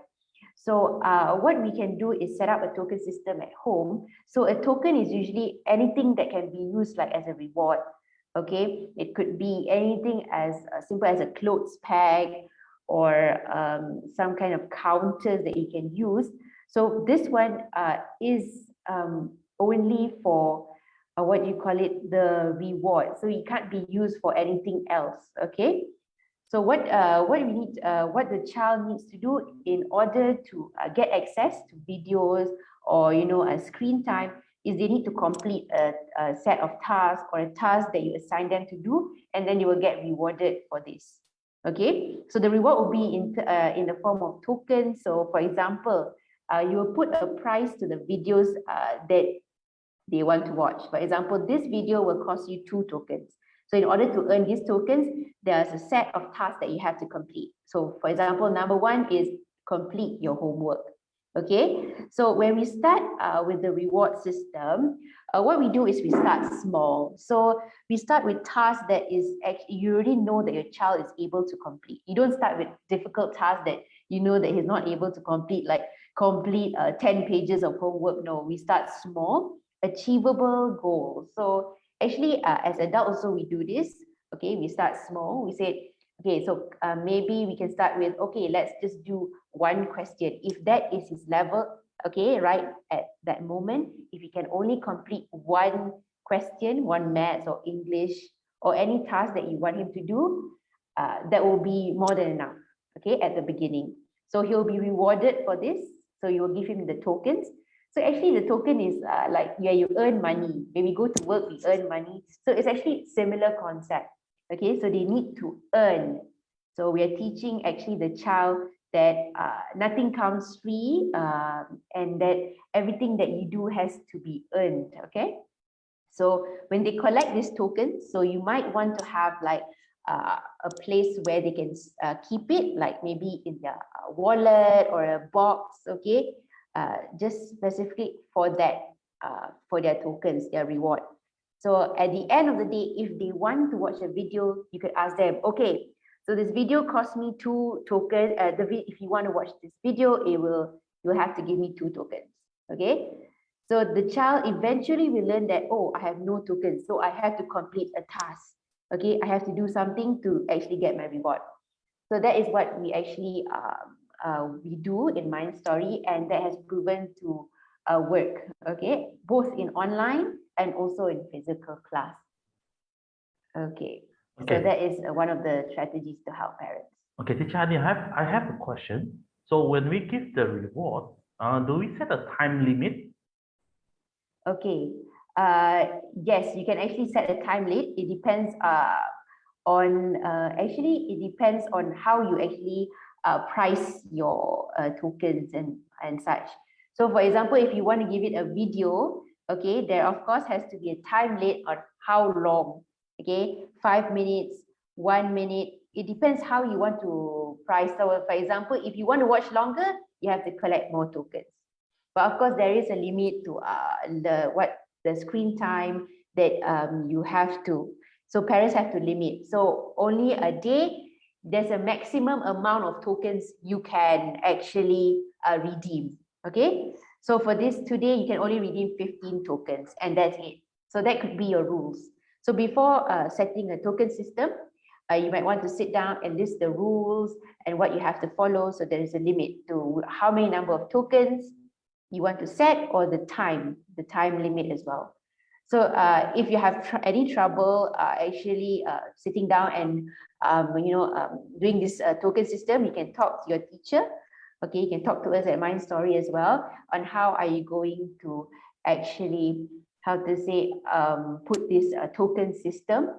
Speaker 2: So what we can do is set up a token system at home. So a token is usually anything that can be used like as a reward. Okay, it could be anything as simple as a clothes peg, or some kind of counters that you can use. So this one is only for what you call it, the reward. So it can't be used for anything else. Okay. So what the child needs to do in order to get access to videos, or a screen time, is they need to complete a set of tasks, or a task that you assign them to do, and then you will get rewarded for this. Okay, so the reward will be in the form of tokens. So for example, you will put a price to the videos that they want to watch. For example, this video will cost you 2 tokens. So in order to earn these tokens, there's a set of tasks that you have to complete. So for example, number 1 is complete your homework. Okay, so when we start with the reward system, what we do is we start small. So we start with tasks that is actually, you already know that your child is able to complete. You don't start with difficult tasks that you know that he's not able to complete, like complete 10 pages of homework. No, we start small, achievable goals. So actually, as adults also we do this. Okay, we start small. We say, okay, so maybe we can start with, okay, let's just do 1 question. If that is his level, okay, right at that moment, if he can only complete 1 question, 1 maths or English or any task that you want him to do, that will be more than enough, okay, at the beginning. So he'll be rewarded for this. So you will give him the tokens. So actually the token is like, yeah, you earn money. When we go to work, we earn money. So it's actually similar concept. Okay, so they need to earn. So we are teaching actually the child that nothing comes free, and that everything that you do has to be earned. Okay, so when they collect these tokens, so you might want to have like a place where they can keep it, like maybe in their wallet or a box. Okay, just specifically for that, for their tokens, their reward. So at the end of the day, if they want to watch a video, you could ask them, okay, so this video cost me 2 tokens. If you want to watch this video, you'll have to give me 2 tokens. Okay. So the child eventually will learn that, oh, I have no tokens, so I have to complete a task. Okay, I have to do something to actually get my reward. So that is what we actually we do in Mind Story, and that has proven to work. Okay, both in online and also in physical class. Okay, so that is one of the strategies to help parents.
Speaker 1: Okay, Teacher Hani, I have a question. So when we give the reward, do we set a time limit?
Speaker 2: Okay, yes, you can actually set a time limit. It depends actually it depends on how you actually price your tokens and such. So for example, if you want to give it a video, okay, there of course has to be a time limit on how long, okay, 5 minutes, 1 minute. It depends how you want to price. So for example, if you want to watch longer, you have to collect more tokens. But of course, there is a limit to the screen time that you have to. So parents have to limit. So only a day, there's a maximum amount of tokens you can actually redeem. Okay. So for this today, you can only redeem 15 tokens, and that's it. So that could be your rules. So before setting a token system, you might want to sit down and list the rules and what you have to follow. So there is a limit to how many number of tokens you want to set, or the time limit as well. So if you have any trouble actually sitting down and doing this token system, you can talk to your teacher. Okay, you can talk to us at Mind Story as well on how are you going to actually, how to say, put this token system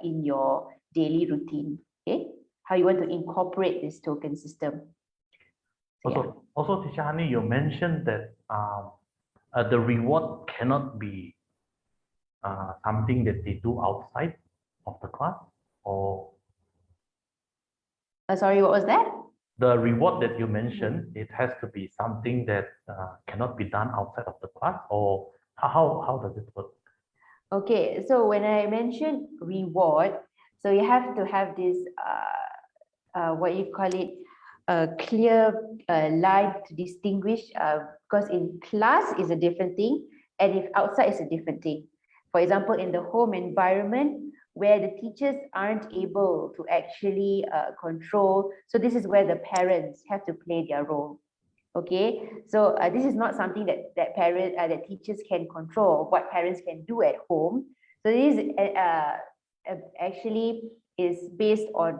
Speaker 2: in your daily routine. Okay, how you want to incorporate this token system. So, yeah.
Speaker 1: Also, Teacher Hani, you mentioned that the reward cannot be something that they do outside of the class, or
Speaker 2: Sorry, what was that?
Speaker 1: the reward that you mentioned, it has to be something that cannot be done outside of the class, or how does it work?
Speaker 2: Okay, so when I mentioned reward, so you have to have this what you call it, a clear line to distinguish, because in class is a different thing, and if outside is a different thing. For example, in the home environment where the teachers aren't able to actually control, so this is where the parents have to play their role. Okay, so this is not something that teachers can control, what parents can do at home. So this actually is based on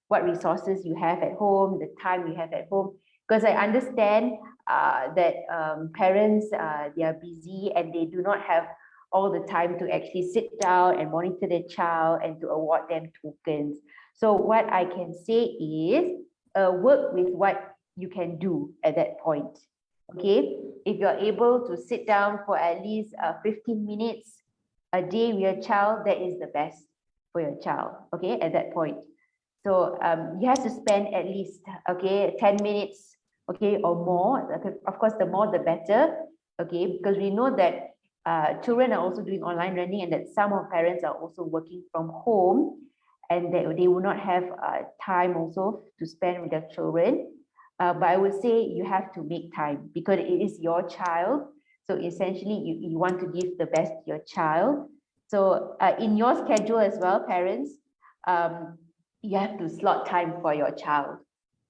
Speaker 2: what resources you have at home, the time you have at home. Because I understand that parents, they are busy and they do not have all the time to actually sit down and monitor their child and to award them tokens. So what I can say is work with what you can do at that point. Okay, if you're able to sit down for at least 15 minutes a day with your child, that is the best for your child. Okay, at that point. So you have to spend at least 10 minutes, okay, or more. Of course, the more the better. Okay, because we know that children are also doing online learning, and that some of parents are also working from home, and that they will not have time also to spend with their children. But I would say you have to make time because it is your child. So essentially, you want to give the best to your child. So in your schedule as well, parents, you have to slot time for your child.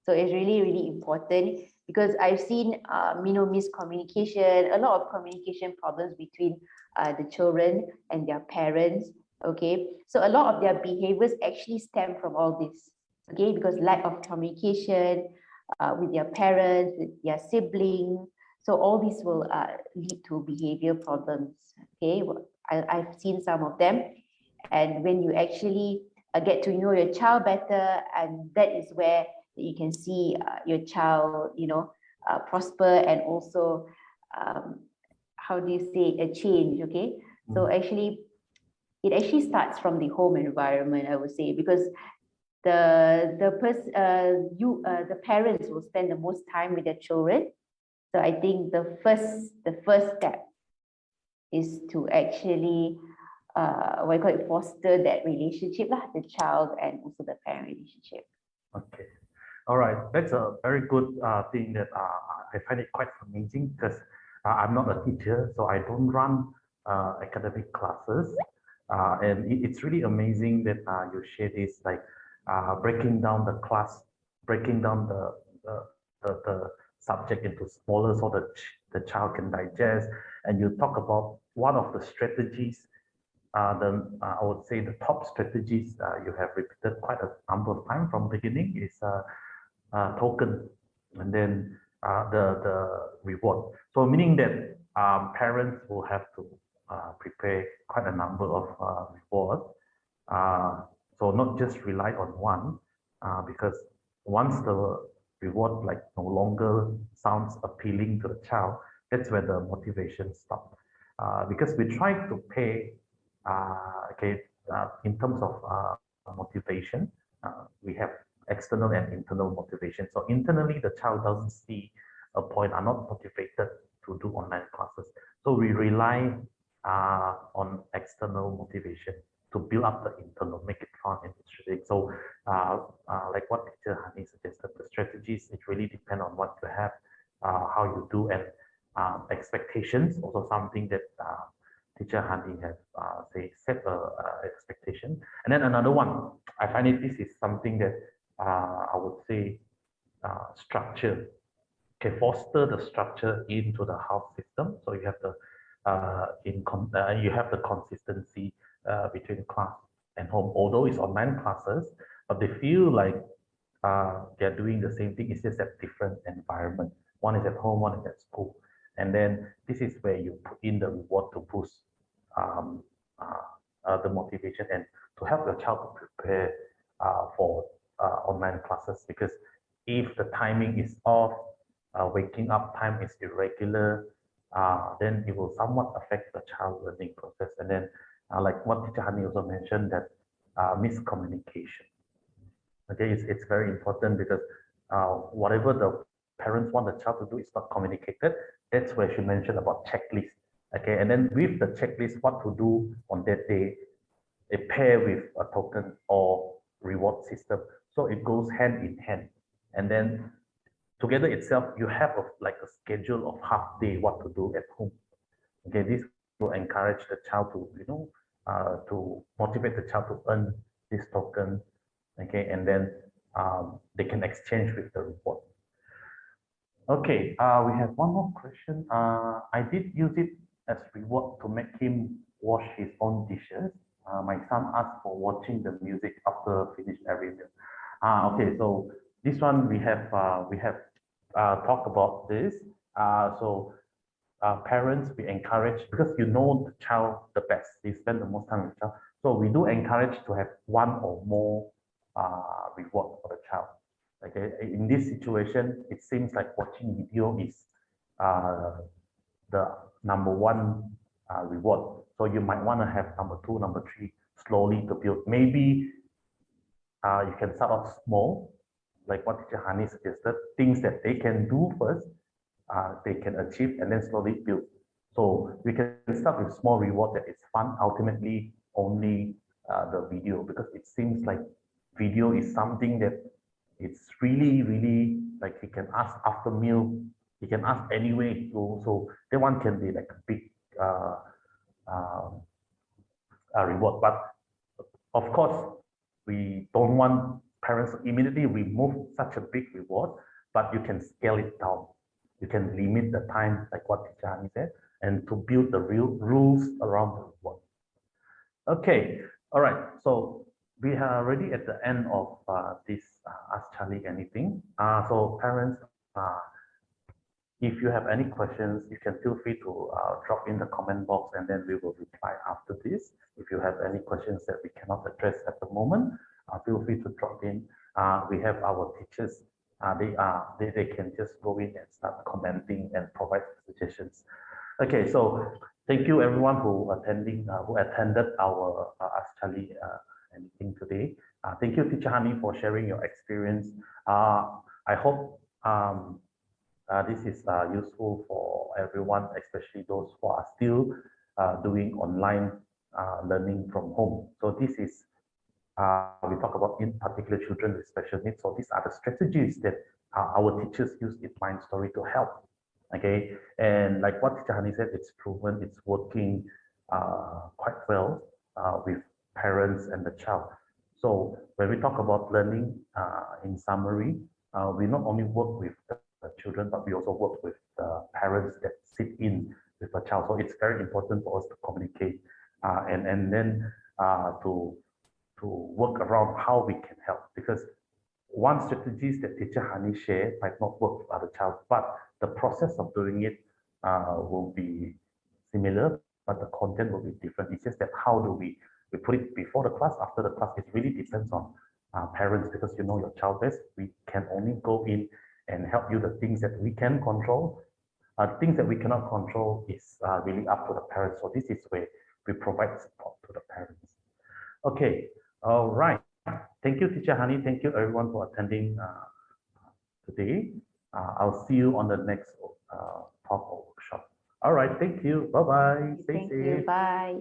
Speaker 2: So it's really, really important because I've seen, miscommunication, a lot of communication problems between the children and their parents. Okay, so a lot of their behaviors actually stem from all this. Okay, because lack of communication with their parents, with their siblings. So all these will lead to behavior problems. Okay, I've seen some of them. And when you actually get to know your child better, and that is where you can see your child, prosper, and also, how do you say, a change. Okay, so actually, it actually starts from the home environment, I would say, because the parents will spend the most time with their children. So I think the first step is to actually what you call it, foster that relationship lah, the child and also the parent relationship.
Speaker 1: Okay, all right, that's a very good thing that I find it quite amazing because I'm not a teacher, so I don't run academic classes, and it's really amazing that you share this, like breaking down the class, breaking down the subject into smaller so that the child can digest, and you talk about one of the strategies, I would say the top strategies you have repeated quite a number of times from beginning is token, and then the reward. So meaning that parents will have to prepare quite a number of rewards. So not just rely on one, because once the reward like no longer sounds appealing to the child, that's where the motivation stops. Because we try to pay, in terms of motivation, we have external and internal motivation. So internally, the child doesn't see a point, are not motivated to do online classes. So we rely on external motivation to build up the internal, make it fun and interesting. So like what teacher Hani suggested, the strategies, it really depend on what you have, how you do, and expectations, also something that teacher Hani have set a expectation. And then another one, I find this is something that I would say structure. Okay, foster the structure into the house system. So you have the you have the consistency between class and home. Although it's online classes, but they feel like they're doing the same thing. It's just a different environment. One is at home, one is at school. And then this is where you put in the reward to boost um, the motivation and to help your child to prepare for online classes. Because if the timing is off, waking up time is irregular, then it will somewhat affect the child learning process. And then, like what Teacher Hani also mentioned, that miscommunication. Okay, it's very important because whatever the parents want the child to do is not communicated. That's where she mentioned about checklist. Okay, and then with the checklist, what to do on that day, a pair with a token or reward system. So it goes hand in hand. And then together itself, you have like a schedule of half day what to do at home. Okay, this will encourage the child to, to motivate the child to earn this token. Okay, and then they can exchange with the reward. Okay, we have one more question. I did use it as reward to make him wash his own dishes. My son asked for watching the music after finish every meal. Okay, so this one we have talked about this. So parents, we encourage, because you know the child the best, you spend the most time with the child. So we do encourage to have one or more reward for the child. Okay, in this situation, it seems like watching video is the number one reward. So you might want to have number two, number three, slowly to build. Maybe you can start off small, like what Teacher Hani suggested, things that they can do first, they can achieve, and then slowly build. So we can start with small reward that is fun, ultimately only the video, because it seems like video is something that it's really, really like he can ask after meal, he can ask anyway. So that one can be like a big uh, reward. But of course, we don't want parents to immediately remove such a big reward, but you can scale it down. You can limit the time, like what Teacher Hani said, and to build the real rules around the reward. Okay, all right. So we are already at the end of this Ask Charlie Anything. So parents, if you have any questions, you can feel free to drop in the comment box, and then we will reply after this. If you have any questions that we cannot address at the moment, feel free to drop in. We have our teachers. They can just go in and start commenting and provide suggestions. Okay, so thank you everyone who attended our Ask Charlie Anything today. Thank you, Teacher Hani, for sharing your experience. I hope this is useful for everyone, especially those who are still doing online learning from home. So this is, we talk about in particular children with special needs. So these are the strategies that our teachers use in Mind Story to help. Okay, and like what Teacher Hani said, it's proven, it's working quite well with parents and the child. So when we talk about learning, in summary, we not only work with the children, but we also work with the parents that sit in with the child. So it's very important for us to communicate and then to work around how we can help, because one strategies that Teacher Hani shared might not work for other child, but the process of doing it will be similar, but the content will be different. It's just that how do we put it before the class, after the class. It really depends on parents, because you know your child best. We can only go in and help you the things that we can control. Things that we cannot control is really up to the parents. So this is where we provide support to the parents. Okay, all right. Thank you, Teacher Hani. Thank you, everyone, for attending today. I'll see you on the next talk or workshop. All right, thank you. Bye-bye. Stay
Speaker 2: Thank you.
Speaker 1: safe.
Speaker 2: Bye.